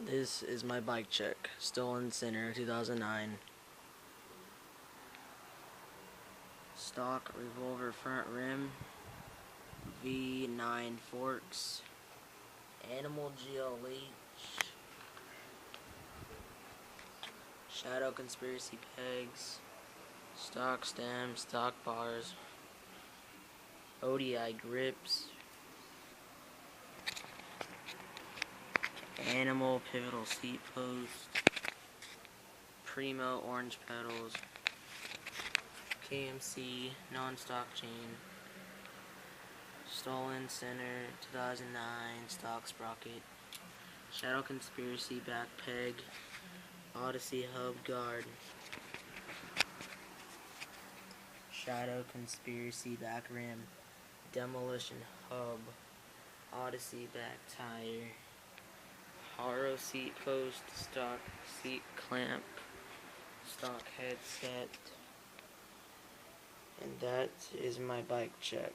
This is my bike check. Stolen Center 2009. Stock revolver front rim. V9 forks. Animal GLH. Shadow Conspiracy pegs. Stock stems, stock bars. ODI grips. Animal pivotal seat post. Primo orange pedals. KMC non-stock chain. Stolen Center 2009 stock sprocket. Shadow Conspiracy back peg. Odyssey hub guard. Shadow Conspiracy back rim. Demolition hub. Odyssey back tire. Haro seat post. Stock seat clamp. Stock headset. And that is my bike check.